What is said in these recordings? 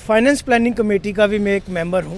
Finance planning committee का भी मैं एक मेंबर हूं,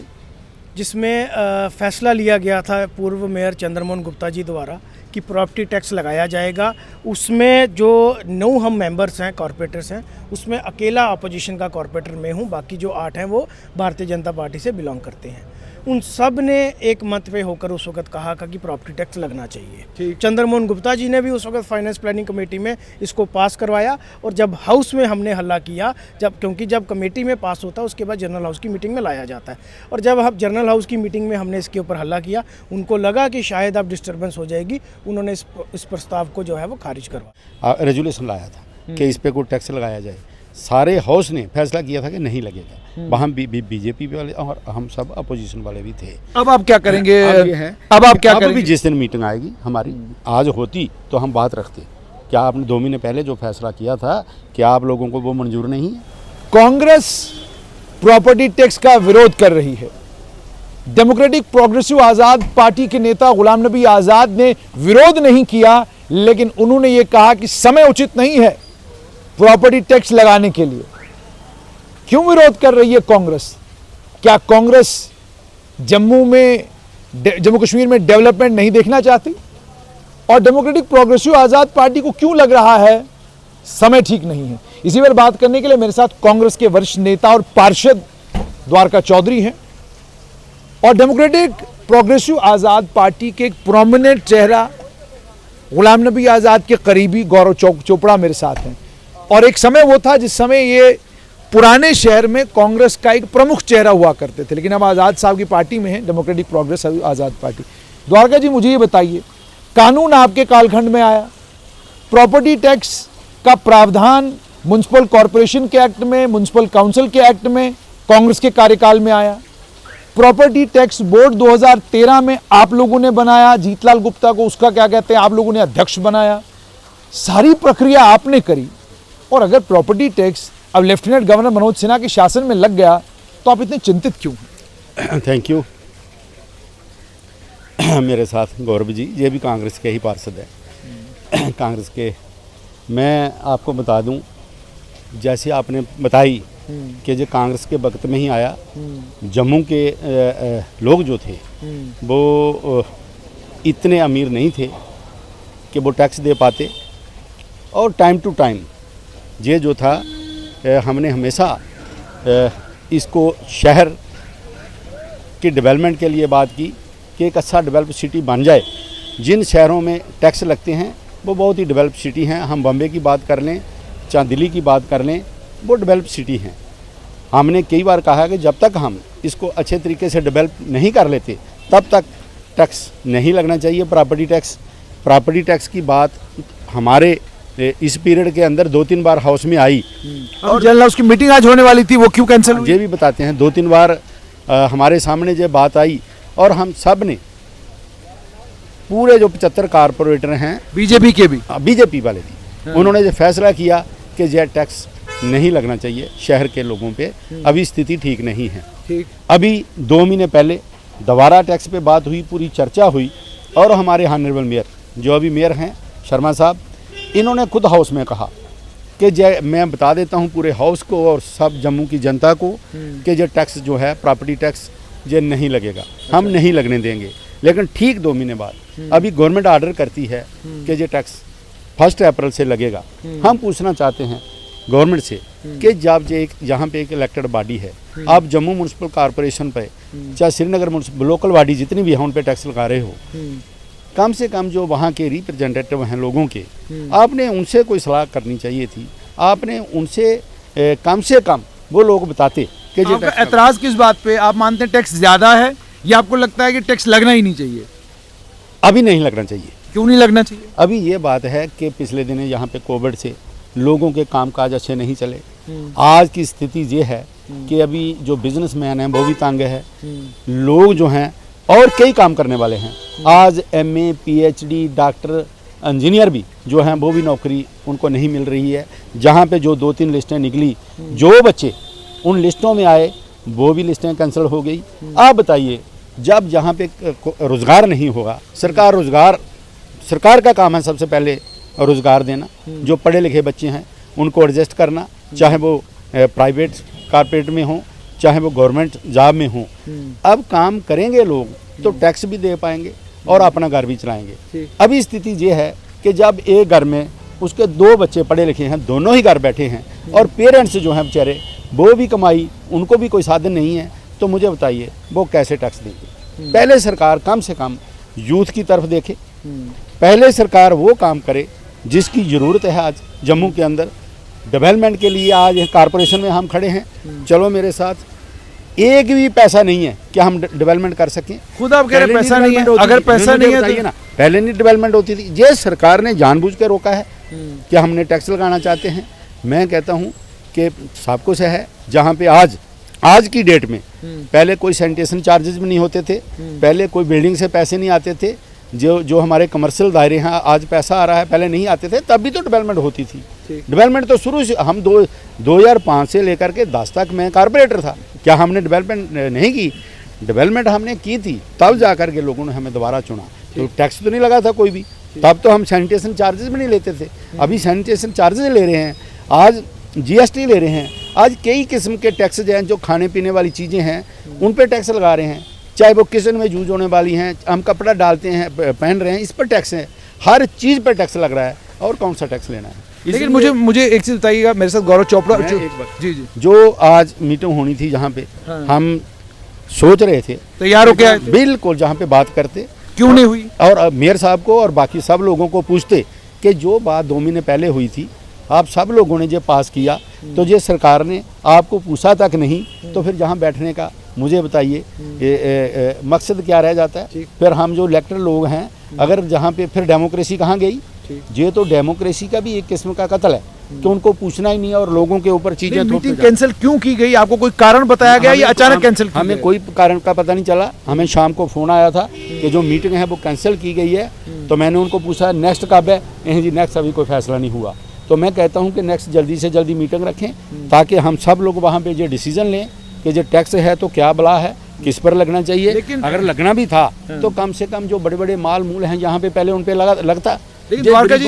जिसमें फ़ैसला लिया गया था पूर्व मेयर चंद्रमोहन गुप्ता जी द्वारा कि प्रॉपर्टी टैक्स लगाया जाएगा। उसमें जो 9 हम मेंबर्स हैं, कॉरपोरेटर्स हैं, उसमें अकेला अपोजिशन का कॉरपोरेटर मैं हूं, बाकी जो 8 हैं वो भारतीय जनता पार्टी से बिलोंग करते हैं। उन सब ने एक मत पे होकर उस वक्त कहा कि प्रॉपर्टी टैक्स लगना चाहिए। चंद्रमोहन गुप्ता जी ने भी उस वक्त फाइनेंस प्लानिंग कमेटी में इसको पास करवाया, और जब हाउस में हमने हल्ला किया, क्योंकि जब कमेटी में पास होता है उसके बाद जनरल हाउस की मीटिंग में लाया जाता है, और जब हम जनरल हाउस की मीटिंग में हमने इसके ऊपर हल्ला किया, उनको लगा कि शायद अब डिस्टर्बेंस हो जाएगी, उन्होंने इस प्रस्ताव को जो है वो खारिज करवाया। रेजुलेशन लाया था कि इस पर कोई टैक्स लगाया जाए। सारे हाउस ने फैसला किया था कि नहीं लगेगा। वहाँ बीजेपी वाले और हम सब अपोजिशन वाले भी थे। अब आप क्या करेंगे? अब आप क्या करेंगे? जिस दिन मीटिंग आएगी हमारी, आज होती तो हम बात रखते। क्या आपने 2 महीने पहले जो फैसला किया था, क्या आप लोगों को वो मंजूर नहीं है? कांग्रेस प्रॉपर्टी टैक्स का विरोध कर रही है। डेमोक्रेटिक प्रोग्रेसिव आज़ाद पार्टी के नेता गुलाम नबी आज़ाद ने विरोध नहीं किया, लेकिन उन्होंने ये कहा कि समय उचित नहीं है प्रॉपर्टी टैक्स लगाने के लिए। क्यों विरोध कर रही है कांग्रेस? क्या कांग्रेस जम्मू कश्मीर में डेवलपमेंट नहीं देखना चाहती? और डेमोक्रेटिक प्रोग्रेसिव आज़ाद पार्टी को क्यों लग रहा है समय ठीक नहीं है? इसी पर बात करने के लिए मेरे साथ कांग्रेस के वरिष्ठ नेता और पार्षद द्वारका चौधरी हैं, और डेमोक्रेटिक प्रोग्रेसिव आज़ाद पार्टी के एक प्रोमिनेंट चेहरा गुलाम नबी आज़ाद के करीबी गौरव चोपड़ा मेरे साथ हैं। और एक समय वो था जिस समय ये पुराने शहर में कांग्रेस का एक प्रमुख चेहरा हुआ करते थे, लेकिन अब आज़ाद साहब की पार्टी में है, डेमोक्रेटिक प्रोग्रेसिव आज़ाद पार्टी। द्वारका जी, मुझे ये बताइए, कानून आपके कालखंड में आया, प्रॉपर्टी टैक्स का प्रावधान म्युनिसिपल कॉरपोरेशन के एक्ट में, म्युनिसिपल काउंसिल के एक्ट में कांग्रेस के कार्यकाल में आया। प्रॉपर्टी टैक्स बोर्ड 2013 में आप लोगों ने बनाया, जीतलाल गुप्ता को उसका क्या कहते हैं, आप लोगों ने अध्यक्ष बनाया। सारी प्रक्रिया आपने करी, और अगर प्रॉपर्टी टैक्स अब लेफ्टिनेंट गवर्नर मनोज सिन्हा के शासन में लग गया, तो आप इतने चिंतित क्यों हैं? Thank you. मेरे साथ गौरव जी, ये भी कांग्रेस के ही पार्षद है, कांग्रेस के। मैं आपको बता दूं, जैसे आपने बताई कि जो कांग्रेस के वक्त में ही आया, जम्मू के लोग जो थे वो इतने अमीर नहीं थे कि वो टैक्स दे पाते, और टाइम टू टाइम ये जो था हमने हमेशा इसको शहर के डेवलपमेंट के लिए बात की कि एक अच्छा डेवलप सिटी बन जाए। जिन शहरों में टैक्स लगते हैं वो बहुत ही डेवलप सिटी हैं। हम बम्बे की बात कर लें, चाहे दिल्ली की बात कर लें, वो डेवलप सिटी हैं। हमने कई बार कहा कि जब तक हम इसको अच्छे तरीके से डेवलप नहीं कर लेते, तब तक टैक्स नहीं लगना चाहिए। प्रॉपर्टी टैक्स की बात हमारे इस पीरियड के अंदर 2-3 बार हाउस में आई, और जनरल हाउस की मीटिंग आज होने वाली थी, वो क्यों कैंसिल हुई? ये भी बताते हैं। 2-3 बार हमारे सामने ये बात आई, और हम सब ने, पूरे जो 75 कारपोरेटर हैं, बीजेपी के भी, बीजेपी वाले भी, उन्होंने ये फैसला किया कि यह टैक्स नहीं लगना चाहिए शहर के लोगों पे। अभी स्थिति ठीक नहीं है। अभी 2 महीने पहले दोबारा टैक्स पे बात हुई, पूरी चर्चा हुई, और हमारे हानरेबल मेयर, जो अभी मेयर हैं शर्मा साहब, इन्होंने खुद हाउस में कहा कि मैं बता देता हूं पूरे हाउस को और सब जम्मू की जनता को कि ये टैक्स जो है, प्रॉपर्टी टैक्स, ये नहीं लगेगा, हम नहीं लगने देंगे। लेकिन ठीक 2 महीने बाद अभी गवर्नमेंट ऑर्डर करती है कि ये टैक्स 1 अप्रैल से लगेगा। हम पूछना चाहते हैं गवर्नमेंट से कि जब यहाँ पे एक इलेक्टेड बॉडी है, आप जम्मू म्यूनसिपल कॉरपोरेशन पे, चाहे श्रीनगर म्यूनसिपल लोकल बॉडी जितनी भी है, उन पे टैक्स लगा रहे हो, कम से कम जो वहाँ के रिप्रेजेंटेटिव हैं लोगों के, आपने उनसे कोई सलाह करनी चाहिए थी। आपने उनसे कम से कम वो लोग बताते कि एतराज़ किस बात पे? आप मानते हैं टैक्स ज़्यादा है, या आपको लगता है कि टैक्स लगना ही नहीं चाहिए? अभी नहीं लगना चाहिए। क्यों नहीं लगना चाहिए? अभी ये बात है कि पिछले दिनों यहाँ पे कोविड से लोगों के कामकाज अच्छे नहीं चले। आज की स्थिति ये है कि अभी जो बिजनेसमैन हैं वो भी तंग है, लोग जो हैं और कई काम करने वाले हैं, आज MA PhD डॉक्टर इंजीनियर भी जो हैं वो भी नौकरी उनको नहीं मिल रही है। जहाँ पे जो 2-3 लिस्टें निकली, जो बच्चे उन लिस्टों में आए वो भी लिस्टें कैंसिल हो गई। आप बताइए, जब जहाँ पे रोज़गार नहीं होगा, सरकार का काम है सबसे पहले रोज़गार देना। जो पढ़े लिखे बच्चे हैं उनको एडजस्ट करना, चाहे वो प्राइवेट कारपोरेट में हो चाहे वो गवर्नमेंट जॉब में हों, अब काम करेंगे लोग तो टैक्स भी दे पाएंगे और अपना घर भी चलाएंगे। अभी स्थिति ये है कि जब एक घर में उसके 2 बच्चे पढ़े लिखे हैं, दोनों ही घर बैठे हैं और पेरेंट्स जो हैं बेचारे वो भी कमाई, उनको भी कोई साधन नहीं है, तो मुझे बताइए वो कैसे टैक्स देंगे। पहले सरकार कम से कम यूथ की तरफ देखे, पहले सरकार वो काम करे जिसकी ज़रूरत है। आज जम्मू के अंदर डेवलपमेंट के लिए आज कारपोरेशन में हम खड़े हैं, चलो मेरे साथ, एक भी पैसा नहीं है कि हम डेवलपमेंट कर सकें। खुद आप कह रहे पैसा नहीं है, अगर पैसा नहीं है तो ना, पहले नहीं डेवलपमेंट होती थी। ये सरकार ने जानबूझ के रोका है कि हमने टैक्स लगाना चाहते हैं। मैं कहता हूँ कि सब कुछ है, जहाँ पे आज की डेट में पहले कोई सैनिटेशन चार्जेस भी नहीं होते थे, पहले कोई बिल्डिंग से पैसे नहीं आते थे, जो हमारे कमर्शियल दायरे हैं आज पैसा आ रहा है, पहले नहीं आते थे, तब भी तो डेवलपमेंट होती थी। डेवलपमेंट तो शुरू से हम 2005 से लेकर के 10 तक मैं कारपोरेटर था, क्या हमने डेवलपमेंट नहीं की? डेवलपमेंट हमने की थी, तब जा कर के लोगों ने हमें दोबारा चुना। तो टैक्स तो नहीं लगा था कोई भी, तब तो हम सैनिटेशन चार्जेस भी नहीं लेते थे। अभी सैनिटेशन चार्जेस ले रहे हैं, आज GST ले रहे हैं, आज कई किस्म के टैक्स हैं जो खाने पीने वाली चीज़ें हैं उन पर टैक्स लगा रहे हैं, चाहे वो किचन में यूज होने वाली हैं, हम कपड़ा डालते हैं पहन रहे हैं, इस पर टैक्स है, हर चीज़ पर टैक्स लग रहा है, और कौन सा टैक्स लेना है। लेकिन मुझे एक चीज़ बताइएगा, मेरे साथ गौरव चोपड़ा जी जो आज मीटिंग होनी थी जहाँ पे हम सोच रहे थे, तैयार हो क्या बिल्कुल जहाँ पे बात करते, क्यों नहीं हुई, और मेयर साहब को और बाकी सब लोगों को पूछते कि जो बात 2 महीने पहले हुई थी, आप सब लोगों ने जो पास किया, तो ये सरकार ने आपको पूछा तक नहीं, तो फिर जहाँ बैठने का मुझे बताइए मकसद क्या रह जाता है। फिर हम जो इलेक्टेड लोग हैं, अगर जहाँ पे फिर डेमोक्रेसी कहाँ गई? ये तो डेमोक्रेसी का भी एक किस्म का कत्ल है कि उनको पूछना ही नहीं है और लोगों के ऊपर चीजें मीटिंग कैंसिल क्यों की गई? आपको कोई कारण बताया गया या अचानक कैंसिल? हमें कोई कारण का पता नहीं चला। हमें शाम को फोन आया था कि जो मीटिंग है वो कैंसिल की गई है, तो मैंने उनको पूछा नेक्स्ट कब है? जी नेक्स्ट अभी कोई फैसला नहीं हुआ। तो मैं कहता हूँ कि नेक्स्ट जल्दी से जल्दी मीटिंग रखें ताकि हम सब लोग वहाँ पे ये डिसीजन लें कि जो टैक्स है तो क्या बला है, किस पर लगना चाहिए। लेकिन अगर लगना भी था तो कम से कम जो बड़े बड़े माल मूल हैं यहाँ पे पहले उन पे लगता। लेकिन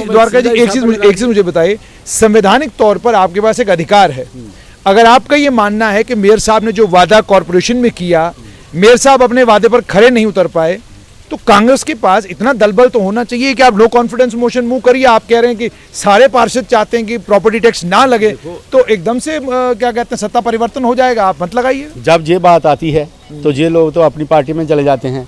द्वारका जी एक चीज मुझे बताइए, संवैधानिक तौर पर आपके पास एक अधिकार है, अगर आपका ये मानना है कि मेयर साहब ने जो वादा कॉर्पोरेशन में किया, मेयर साहब अपने वादे पर खरे नहीं उतर पाए, तो कांग्रेस के पास इतना दलबल तो होना चाहिए कि आप नो कॉन्फिडेंस मोशन मूव करिए। आप कह रहे हैं कि सारे पार्षद चाहते हैं कि प्रॉपर्टी टैक्स ना लगे, तो एकदम से क्या कहते हैं सत्ता परिवर्तन हो जाएगा, आप मत लगाइए। जब ये बात आती है तो ये लोग तो अपनी पार्टी में चले जाते हैं,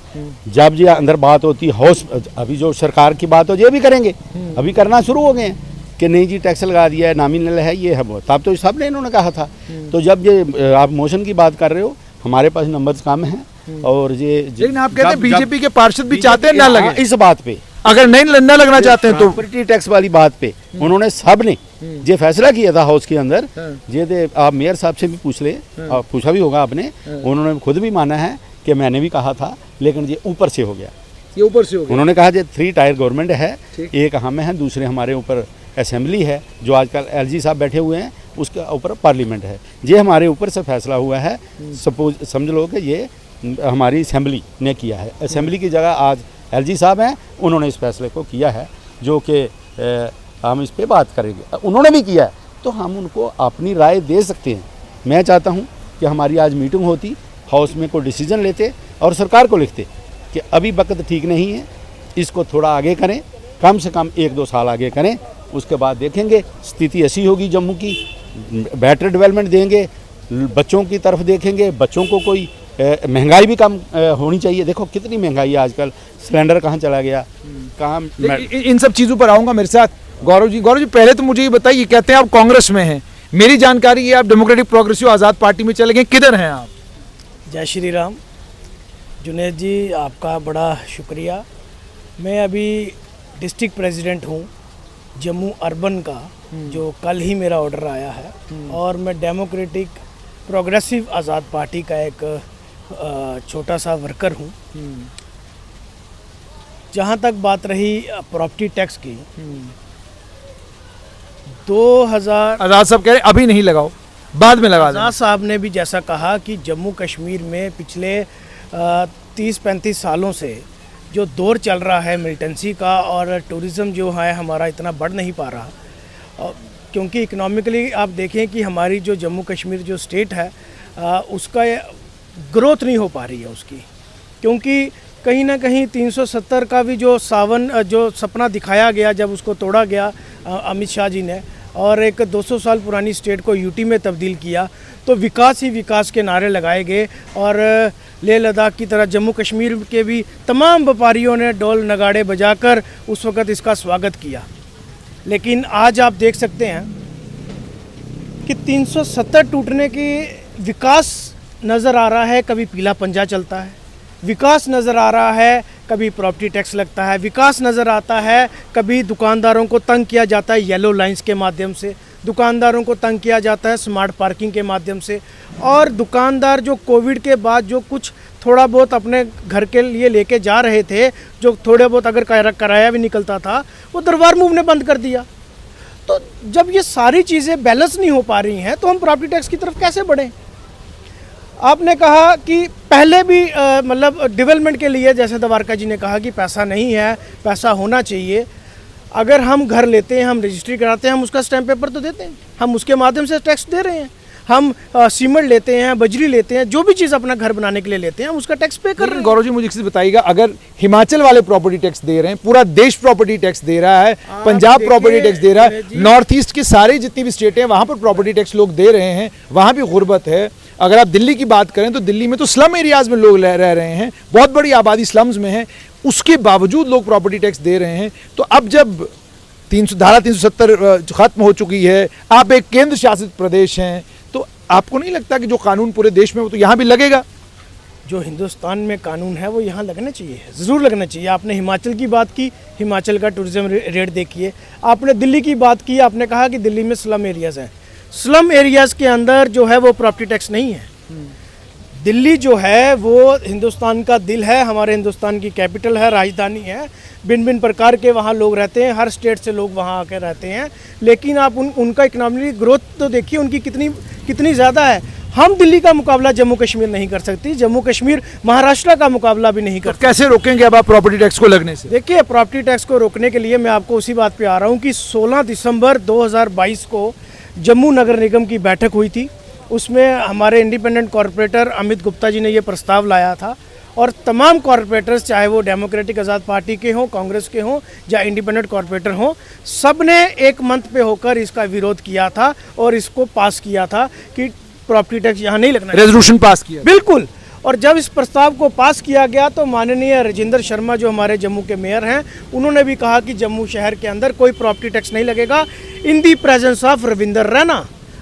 जब ये अंदर बात होती है हाउस, अभी जो सरकार की बात हो ये भी करेंगे, अभी करना शुरू हो गए हैं कि नहीं जी टैक्स लगा दिया है, नॉमिनल है, ये है वो, तब तो सब ने इन्होंने कहा था। तो जब ये आप मोशन की बात कर रहे हो, हमारे पास नंबर्स कम हैं और ये लेकिन आप कहते हैं बीजेपी के पार्षद भी चाहते हैं ना लगे इस बात पे, अगर नहीं ना लगना चाहते हैं तो प्रॉपर्टी टैक्स वाली बात पे उन्होंने सब ने ये फैसला किया था हाउस के अंदर। ये आप मेयर साहब से भी पूछ ले, पूछा भी होगा आपने, उन्होंने खुद भी माना है कि मैंने भी कहा था, लेकिन ये ऊपर से हो गया, ये ऊपर से हो गया। उन्होंने कहा जो 3 टायर गवर्नमेंट है, एक हम है, दूसरे हमारे ऊपर असेंबली है, जो आजकल LG साहब बैठे हुए हैं, उसके ऊपर पार्लियामेंट है, ये हमारे ऊपर से फैसला हुआ है। सपोज समझ लो कि ये हमारी असेंबली ने किया है, असेंबली की जगह आज LG साहब हैं, उन्होंने इस फैसले को किया है, जो कि हम इस पे बात करेंगे, उन्होंने भी किया है, तो हम उनको अपनी राय दे सकते हैं। मैं चाहता हूं कि हमारी आज मीटिंग होती, हाउस में कोई डिसीजन लेते और सरकार को लिखते कि अभी वक्त ठीक नहीं है, इसको थोड़ा आगे करें, कम से कम 1-2 साल आगे करें, उसके बाद देखेंगे स्थिति ऐसी होगी जम्मू की, बेटर डेवलपमेंट देंगे, बच्चों की तरफ देखेंगे, बच्चों को कोई महंगाई भी कम होनी चाहिए। देखो कितनी महंगाई है आजकल, सिलेंडर कहाँ चला गया, कहाँ। इन सब चीज़ों पर आऊँगा मेरे साथ गौरव जी। पहले तो मुझे ये बताइए, कहते हैं आप कांग्रेस में हैं, मेरी जानकारी है आप डेमोक्रेटिक प्रोग्रेसिव आज़ाद पार्टी में चले गए, किधर हैं आप? जय श्री राम। जुनेद जी आपका बड़ा शुक्रिया। मैं अभी डिस्ट्रिक्ट प्रेसिडेंट हूँ जम्मू अर्बन का, जो कल ही मेरा ऑर्डर आया है, और मैं डेमोक्रेटिक प्रोग्रेसिव आज़ाद पार्टी का एक छोटा सा वर्कर हूँ। जहाँ तक बात रही प्रॉपर्टी टैक्स की, 2000 आज़ाद साहब कह रहे अभी नहीं लगाओ, बाद में लगा दें। आज़ाद साहब ने भी जैसा कहा कि जम्मू कश्मीर में पिछले 30-35 सालों से जो दौर चल रहा है मिलिटेंसी का, और टूरिज़्म जो है हमारा इतना बढ़ नहीं पा रहा, क्योंकि इकोनॉमिकली आप देखें कि हमारी जो जम्मू कश्मीर जो स्टेट है उसका ग्रोथ नहीं हो पा रही है उसकी, क्योंकि कहीं ना कहीं 370 का भी जो सपना दिखाया गया जब उसको तोड़ा गया अमित शाह जी ने, और एक 200 साल पुरानी स्टेट को यूटी में तब्दील किया, तो विकास ही विकास के नारे लगाए गए। और लेह लद्दाख की तरह जम्मू कश्मीर के भी तमाम व्यापारियों ने ढोल नगाड़े बजाकर उस वक़्त इसका स्वागत किया। लेकिन आज आप देख सकते हैं कि 370 टूटने की विकास नज़र आ रहा है, कभी पीला पंजा चलता है, विकास नज़र आ रहा है, कभी प्रॉपर्टी टैक्स लगता है, विकास नज़र आता है, कभी दुकानदारों को तंग किया जाता है येलो लाइंस के माध्यम से, दुकानदारों को तंग किया जाता है स्मार्ट पार्किंग के माध्यम से, और दुकानदार जो कोविड के बाद जो कुछ थोड़ा बहुत अपने घर के लिए लेके जा रहे थे, जो थोड़े बहुत अगर किराया भी निकलता था, वो दरबार मूव ने बंद कर दिया। तो जब ये सारी चीज़ें बैलेंस नहीं हो पा रही हैं तो हम प्रॉपर्टी टैक्स की तरफ कैसे बढ़ें? आपने कहा कि पहले भी मतलब डेवलपमेंट के लिए, जैसे द्वारका जी ने कहा कि पैसा नहीं है, पैसा होना चाहिए। अगर हम घर लेते हैं, हम रजिस्ट्री कराते हैं, हम उसका स्टैम्प पेपर तो देते हैं, हम उसके माध्यम से टैक्स दे रहे हैं। हम सीमेंट लेते हैं, बजरी लेते हैं, जो भी चीज़ अपना घर बनाने के लिए लेते हैं, हम उसका टैक्स पे कर रहे हैं। गौरव जी मुझे एक चीज बताइएगा, अगर हिमाचल वाले प्रॉपर्टी टैक्स दे रहे हैं, पूरा देश प्रॉपर्टी टैक्स दे रहा है, पंजाब प्रॉपर्टी टैक्स दे रहा है, नॉर्थ ईस्ट के सारे जितनी भी स्टेट हैं वहां पर प्रॉपर्टी टैक्स लोग दे रहे हैं, वहां भी गुर्बत है। अगर आप दिल्ली की बात करें तो दिल्ली में तो स्लम एरियाज में लोग रह रहे हैं, बहुत बड़ी आबादी स्लम्स में है, उसके बावजूद लोग प्रॉपर्टी टैक्स दे रहे हैं। तो अब जब धारा 370 खत्म हो चुकी है, आप एक केंद्र शासित प्रदेश हैं, तो आपको नहीं लगता कि जो कानून पूरे देश में वो तो यहाँ भी लगेगा? जो हिंदुस्तान में कानून है वो यहाँ लगना चाहिए, ज़रूर लगना चाहिए। आपने हिमाचल की बात की, हिमाचल का टूरिज्म रेट देखिए। आपने दिल्ली की बात की, आपने कहा कि दिल्ली में स्लम एरियाज़ हैं। स्लम एरियाज़ के अंदर जो है वो प्रॉपर्टी टैक्स नहीं है। दिल्ली जो है वो हिंदुस्तान का दिल है, हमारे हिंदुस्तान की कैपिटल है, राजधानी है। भिन्न भिन्न प्रकार के वहाँ लोग रहते हैं, हर स्टेट से लोग वहाँ आकर रहते हैं। लेकिन आप उनका इकनॉमिक ग्रोथ तो देखिए उनकी कितनी ज़्यादा है। हम दिल्ली का मुकाबला जम्मू कश्मीर नहीं कर सकती, जम्मू कश्मीर महाराष्ट्र का मुकाबला भी नहीं कर सकती। कैसे रोकेंगे अब आप प्रॉपर्टी टैक्स को लगने से? देखिए, प्रॉपर्टी टैक्स को रोकने के लिए मैं आपको उसी बात पे आ रहा हूँ कि 16 दिसंबर 2022 को जम्मू नगर निगम की बैठक हुई थी। उसमें हमारे इंडिपेंडेंट कॉरपोरेटर अमित गुप्ता जी ने ये प्रस्ताव लाया था, और तमाम कॉरपोरेटर्स, चाहे वो डेमोक्रेटिक आज़ाद पार्टी के हों, कांग्रेस के हों या इंडिपेंडेंट कॉरपोरेटर हों, सब ने एक मंच पे होकर इसका विरोध किया था और इसको पास किया था कि प्रॉपर्टी टैक्स यहाँ नहीं लगना। रेजोल्यूशन पास किया, बिल्कुल। और जब इस प्रस्ताव को पास किया गया तो माननीय राजेंद्र शर्मा जो हमारे जम्मू के मेयर हैं, उन्होंने भी कहा कि जम्मू शहर के अंदर कोई प्रॉपर्टी टैक्स नहीं लगेगा, in the presence of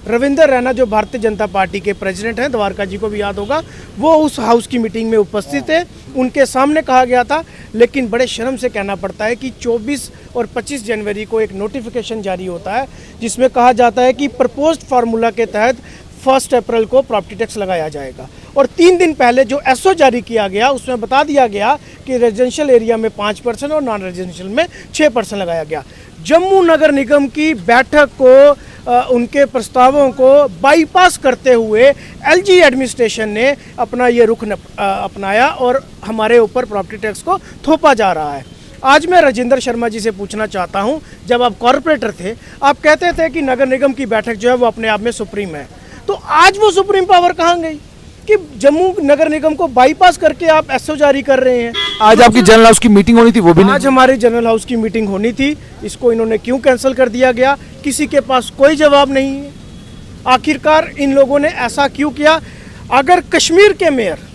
Ravinder Raina जो भारतीय जनता पार्टी के प्रेसिडेंट हैं, द्वारका जी को भी याद होगा, वो उस हाउस की मीटिंग में उपस्थित थे, उनके सामने कहा गया था। लेकिन बड़े शर्म से कहना पड़ता है कि 24 और 25 जनवरी को एक नोटिफिकेशन जारी होता है जिसमें कहा जाता है कि प्रपोज्ड फार्मूला के तहत 1 अप्रैल को प्रॉपर्टी टैक्स लगाया जाएगा। और 3 दिन पहले जो एसओ जारी किया गया उसमें बता दिया गया कि रेजिडेंशियल एरिया में 5% और नॉन रेजिडेंशियल में 6% लगाया गया। जम्मू नगर निगम की बैठक को उनके प्रस्तावों को बाईपास करते हुए एलजी एडमिनिस्ट्रेशन ने अपना ये रुख अपनाया और हमारे ऊपर प्रॉपर्टी टैक्स को थोपा जा रहा है। आज मैं राजेंद्र शर्मा जी से पूछना चाहता हूं, जब आप कॉरपोरेटर थे आप कहते थे कि नगर निगम की बैठक जो है वो अपने आप में सुप्रीम है, तो आज वो सुप्रीम पावर कहाँ गई कि जम्मू नगर निगम को बाईपास करके आप एसओ जारी कर रहे हैं? आज आपकी जनरल हाउस की मीटिंग होनी थी, वो भी नहीं। आज हमारी जनरल हाउस की मीटिंग होनी थी, इसको इन्होंने क्यों कैंसिल कर दिया गया? किसी के पास कोई जवाब नहीं है। आखिरकार इन लोगों ने ऐसा क्यों किया? अगर कश्मीर के मेयर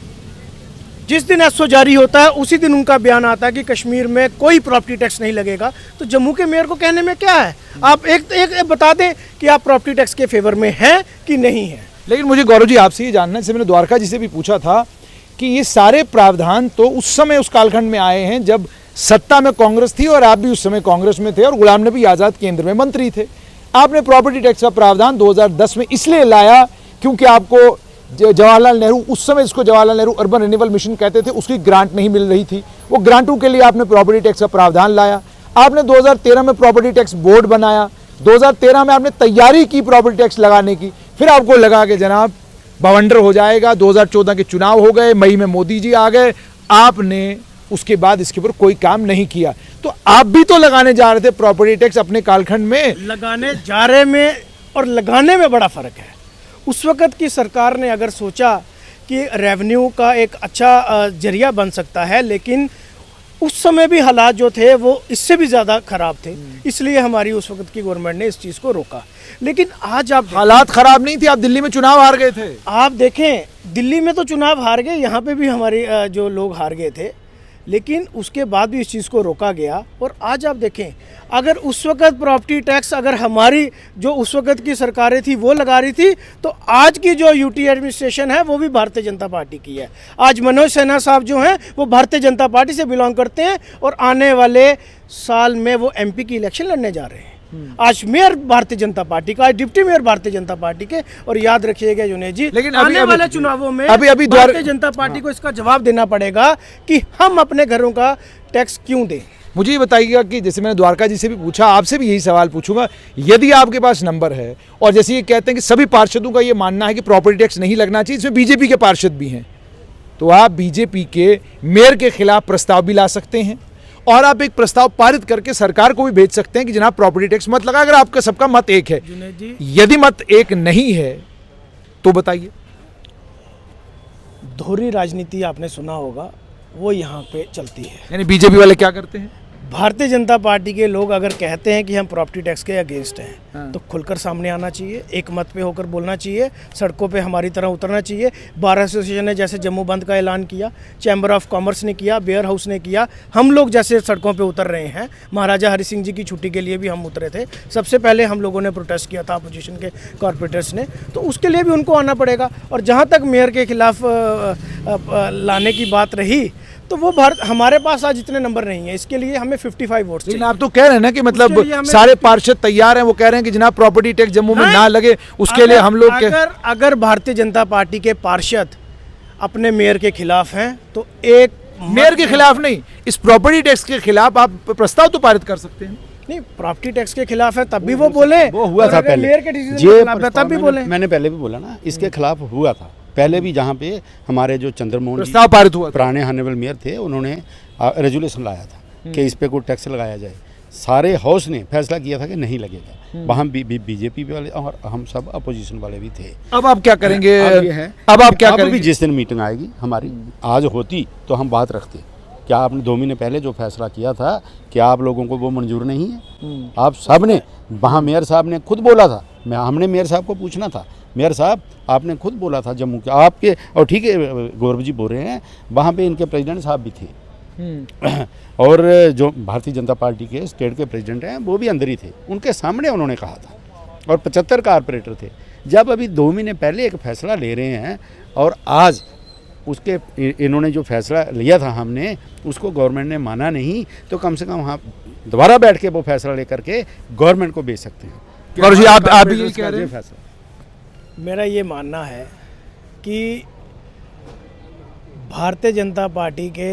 जिस दिन एसओ जारी होता है उसी दिन उनका बयान आता है कि कश्मीर में कोई प्रॉपर्टी टैक्स नहीं लगेगा, तो जम्मू के मेयर को कहने में क्या है? आप एक बता दें कि आप प्रॉपर्टी टैक्स के फेवर में हैं कि नहीं है। लेकिन मुझे गौरव जी आपसे ये जानना है, जैसे मैंने द्वारका जी से भी पूछा था कि ये सारे प्रावधान तो उस समय उस कालखंड में आए हैं जब सत्ता में कांग्रेस थी और आप भी उस समय कांग्रेस में थे और गुलाम नबी आज़ाद केंद्र में मंत्री थे। आपने प्रॉपर्टी टैक्स का प्रावधान 2010 में इसलिए लाया क्योंकि आपको जवाहरलाल नेहरू, उस समय इसको Jawaharlal Nehru urban renewal mission कहते थे, उसकी ग्रांट नहीं मिल रही थी, वो ग्रांटों के लिए आपने प्रॉपर्टी टैक्स का प्रावधान लाया। आपने 2013 में प्रॉपर्टी टैक्स बोर्ड बनाया, 2013 में आपने तैयारी की प्रॉपर्टी टैक्स लगाने की, फिर आपको लगा कि जनाब बवंडर हो जाएगा, 2014 के चुनाव हो गए, मई में मोदी जी आ गए, आपने उसके बाद इसके ऊपर कोई काम नहीं किया। तो आप भी तो लगाने जा रहे थे प्रॉपर्टी टैक्स अपने कालखंड में। लगाने जा रहे में और लगाने में बड़ा फर्क है। उस वक़्त की सरकार ने अगर सोचा कि रेवेन्यू का एक अच्छा जरिया बन सकता है, लेकिन उस समय भी हालात जो थे वो इससे भी ज़्यादा ख़राब थे, इसलिए हमारी उस वक़्त की गवर्नमेंट ने इस चीज़ को रोका। लेकिन आज आप हालात खराब नहीं थे, आप दिल्ली में चुनाव हार गए थे। आप देखें, दिल्ली में तो चुनाव हार गए, यहाँ पे भी हमारे जो लोग हार गए थे, लेकिन उसके बाद भी इस चीज़ को रोका गया। और आज आप देखें, अगर उस वक़्त प्रॉपर्टी टैक्स अगर हमारी जो उस वक़्त की सरकारें थी वो लगा रही थी, तो आज की जो यूटी एडमिनिस्ट्रेशन है वो भी भारतीय जनता पार्टी की है। आज मनोज सिन्हा साहब जो हैं वो भारतीय जनता पार्टी से बिलोंग करते हैं और आने वाले साल में वो एमपी की इलेक्शन लड़ने जा रहे हैं। आज मेयर भारतीय जनता पार्टी का, deputy mayor Bharatiya Janata party के। और याद रखिएगा जुनेद जी, लेकिन आने वाले चुनावों में अभी भारतीय जनता पार्टी को इसका जवाब देना पड़ेगा कि हम अपने घरों का टैक्स क्यों दें। मुझे ये बताइएगा कि जैसे मैंने द्वारका जी से भी पूछा, आपसे भी यही सवाल पूछूंगा, यदि आपके पास नंबर है और जैसे ये कहते हैं कि सभी पार्षदों का ये मानना है कि प्रॉपर्टी टैक्स नहीं लगना चाहिए, इसमें बीजेपी के पार्षद भी हैं, तो आप बीजेपी के मेयर के खिलाफ प्रस्ताव भी ला सकते हैं और आप एक प्रस्ताव पारित करके सरकार को भी भेज सकते हैं कि जनाब प्रॉपर्टी टैक्स मत लगा, अगर आपका सबका मत एक है। यदि मत एक नहीं है तो बताइए। दोहरी राजनीति आपने सुना होगा, वो यहाँ पे चलती है। यानी बीजेपी वाले क्या करते हैं? भारतीय जनता पार्टी के लोग अगर कहते हैं कि हम प्रॉपर्टी टैक्स के अगेंस्ट हैं, तो खुलकर सामने आना चाहिए, एक मत पे होकर बोलना चाहिए, सड़कों पे हमारी तरह उतरना चाहिए। बार एसोसिएशन ने जैसे जम्मू बंद का ऐलान किया, चैम्बर ऑफ कॉमर्स ने किया, बेयर हाउस ने किया, हम लोग जैसे सड़कों पे उतर रहे हैं। महाराजा हरि सिंह जी की छुट्टी के लिए भी हम उतरे थे, सबसे पहले हम लोगों ने प्रोटेस्ट किया था अपोजिशन के कॉरपोरेटर्स ने, तो उसके लिए भी उनको आना पड़ेगा। और जहाँ तक मेयर के खिलाफ लाने की बात रही, तो वो हमारे पास आज इतने नंबर नहीं है, इसके लिए हमें 55 वोट्स चाहिए। लेकिन आप तो कह रहे हैं ना कि मतलब सारे पार्षद तैयार हैं, वो कह रहे हैं कि जनाब प्रॉपर्टी टैक्स जम्मू में ना लगे, उसके लिए हम लोग अगर भारतीय जनता पार्टी के पार्षद अपने मेयर के खिलाफ हैं, तो एक मेयर के खिलाफ नहीं, इस प्रॉपर्टी टैक्स के खिलाफ आप प्रस्ताव तो पारित कर सकते हैं। नहीं, प्रॉपर्टी टैक्स के खिलाफ है तब भी वो बोले, वो हुआ था पहले, मेयर के डिसीजन के खिलाफ है तब भी बोले। मैंने पहले भी बोला ना, इसके खिलाफ हुआ था पहले भी, जहाँ पे हमारे जो चंद्रमोहन प्रस्ताव पारित हुआ, पुराने हानेबल मेयर थे, उन्होंने रेजुलेशन लाया था कि इस पे कोई टैक्स लगाया जाए। सारे हाउस ने फैसला किया था कि नहीं लगेगा, वहाँ बीजेपी वाले और हम सब अपोजिशन वाले भी थे। अब आप क्या करेंगे? अब आप क्या करेंगे? जिस दिन मीटिंग आएगी हमारी, आज होती तो हम बात रखते, क्या आपने 2 महीने पहले जो फैसला किया था, क्या आप लोगों को वो मंजूर नहीं है? आप सब ने, वहाँ मेयर साहब ने खुद बोला था, हमने मेयर साहब को पूछना था, मेयर साहब आपने खुद बोला था जम्मू के आपके, और ठीक है गौरव जी बोल रहे हैं, वहाँ पे इनके प्रेसिडेंट साहब भी थे और जो भारतीय जनता पार्टी के स्टेट के प्रेसिडेंट हैं वो भी अंदर ही थे, उनके सामने उन्होंने कहा था, और 75 कारपोरेटर थे। जब अभी 2 महीने पहले एक फैसला ले रहे हैं और आज उसके इन्होंने जो फैसला लिया था हमने, उसको गवर्नमेंट ने माना नहीं, तो कम से कम वहाँ दोबारा बैठ के वो फैसला लेकर के गवर्नमेंट को भेज सकते हैं। और जी आप भी ये कह रहे हैं? फैसला मेरा ये मानना है कि भारतीय जनता पार्टी के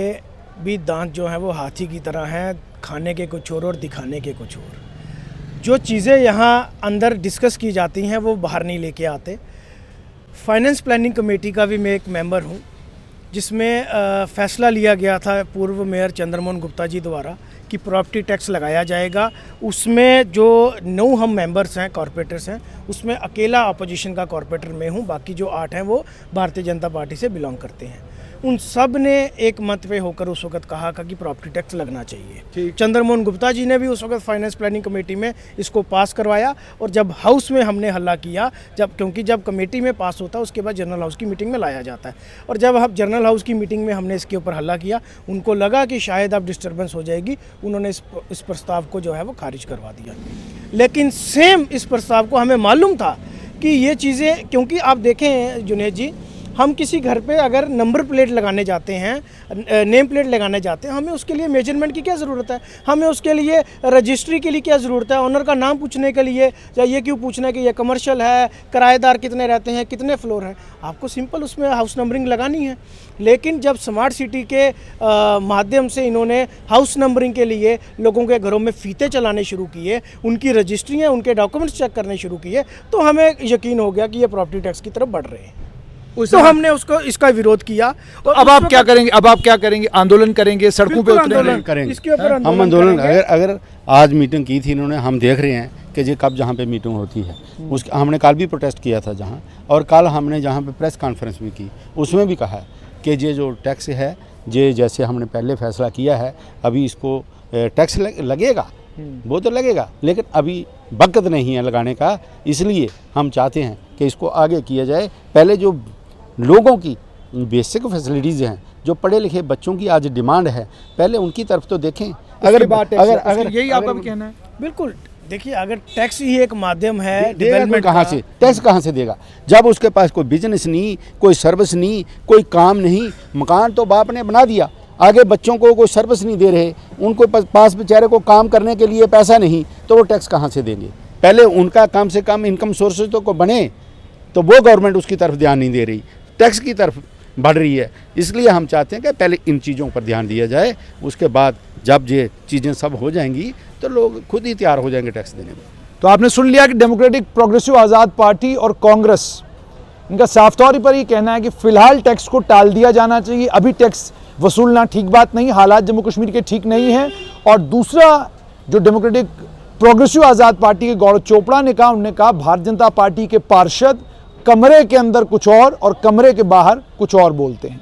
भी दांत जो हैं वो हाथी की तरह हैं, खाने के कुछ और दिखाने के कुछ और। जो चीज़ें यहाँ अंदर डिस्कस की जाती हैं वो बाहर नहीं लेके आते। फाइनेंस प्लानिंग कमेटी का भी मैं एक मेंबर हूँ, जिसमें फ़ैसला लिया गया था पूर्व मेयर चंद्रमोहन गुप्ता जी द्वारा कि प्रॉपर्टी टैक्स लगाया जाएगा। उसमें जो 9 हम मेंबर्स हैं, कॉरपोरेटर्स हैं, उसमें अकेला अपोजिशन का कॉरपोरेटर मैं हूं, बाकी जो 8 हैं वो भारतीय जनता पार्टी से बिलोंग करते हैं। उन सब ने एक मत पे होकर उस वक्त कहा कि प्रॉपर्टी टैक्स लगना चाहिए। चंद्रमोहन गुप्ता जी ने भी उस वक्त फाइनेंस प्लानिंग कमेटी में इसको पास करवाया, और जब हाउस में हमने हल्ला किया, क्योंकि जब कमेटी में पास होता है उसके बाद जनरल हाउस की मीटिंग में लाया जाता है, और जब हम जनरल हाउस की मीटिंग में हमने इसके ऊपर हल्ला किया, उनको लगा कि शायद अब डिस्टर्बेंस हो जाएगी, उन्होंने इस प्रस्ताव को जो है वो खारिज करवा दिया। लेकिन सेम इस प्रस्ताव को हमें मालूम था कि ये चीज़ें, क्योंकि आप देखें जुनेद जी, हम किसी घर पे अगर नंबर प्लेट लगाने जाते हैं, नेम प्लेट लगाने जाते हैं, हमें उसके लिए मेजरमेंट की क्या ज़रूरत है? हमें उसके लिए रजिस्ट्री के लिए क्या ज़रूरत है? ऑनर का नाम पूछने के लिए, या ये क्यों पूछना है कि ये कमर्शियल है, किराएदार कितने रहते हैं, कितने फ्लोर हैं? आपको सिंपल उसमें हाउस नंबरिंग लगानी है। लेकिन जब स्मार्ट सिटी के माध्यम से इन्होंने हाउस नंबरिंग के लिए लोगों के घरों में फीते चलाने शुरू किए, उनकी रजिस्ट्रियाँ, उनके डॉक्यूमेंट्स चेक करने शुरू किए, तो हमें यकीन हो गया कि ये प्रॉपर्टी टैक्स की तरफ बढ़ रहे हैं। तो हमने इसका विरोध किया। तो अब आप क्या करेंगे? अब आप क्या करेंगे? आंदोलन करेंगे, सड़कों पे उतरेंगे? करेंगे इसके ऊपर हम आंदोलन। अगर आज मीटिंग की थी इन्होंने, हम देख रहे हैं कि ये कब जहाँ पे मीटिंग होती है। उस हमने कल भी प्रोटेस्ट किया था जहाँ, और कल हमने जहाँ पे प्रेस कॉन्फ्रेंस भी की, उसमें भी कहा कि ये जो टैक्स है, ये जैसे हमने पहले फैसला किया है, अभी इसको टैक्स लगेगा, वो तो लगेगा, लेकिन अभी वक्त नहीं है लगाने का। इसलिए हम चाहते हैं कि इसको आगे किया जाए। पहले जो लोगों की बेसिक फैसिलिटीज़ हैं, जो पढ़े लिखे बच्चों की आज डिमांड है, पहले उनकी तरफ तो देखें। यही आपका भी कहना है? बिल्कुल, देखिए अगर टैक्स ही एक माध्यम है डेवलपमेंट कहाँ से, टैक्स कहाँ से देगा जब उसके पास कोई बिजनेस नहीं, कोई सर्विस नहीं, कोई काम नहीं। मकान तो बाप ने बना दिया, आगे बच्चों को कोई सर्विस नहीं दे रहे, उनको पास बेचारे को काम करने के लिए पैसा नहीं, तो वो टैक्स कहाँ से देंगे। पहले उनका कम से कम इनकम सोर्सेज तो को बने, तो वो गवर्नमेंट उसकी तरफ ध्यान नहीं दे रही, टैक्स की तरफ बढ़ रही है। इसलिए हम चाहते हैं कि पहले इन चीज़ों पर ध्यान दिया जाए, उसके बाद जब ये चीज़ें सब हो जाएंगी तो लोग खुद ही तैयार हो जाएंगे टैक्स देने में। तो आपने सुन लिया कि डेमोक्रेटिक प्रोग्रेसिव आज़ाद पार्टी और कांग्रेस, इनका साफ तौर पर ये कहना है कि फिलहाल टैक्स को टाल दिया जाना चाहिए। अभी टैक्स वसूलना ठीक बात नहीं, हालात जम्मू कश्मीर के ठीक नहीं हैं। और दूसरा, जो डेमोक्रेटिक प्रोग्रेसिव आज़ाद पार्टी के गौरव चोपड़ा ने कहा, उन्होंने कहा भारतीय जनता पार्टी के पार्षद कमरे के अंदर कुछ और कमरे के बाहर कुछ और बोलते हैं।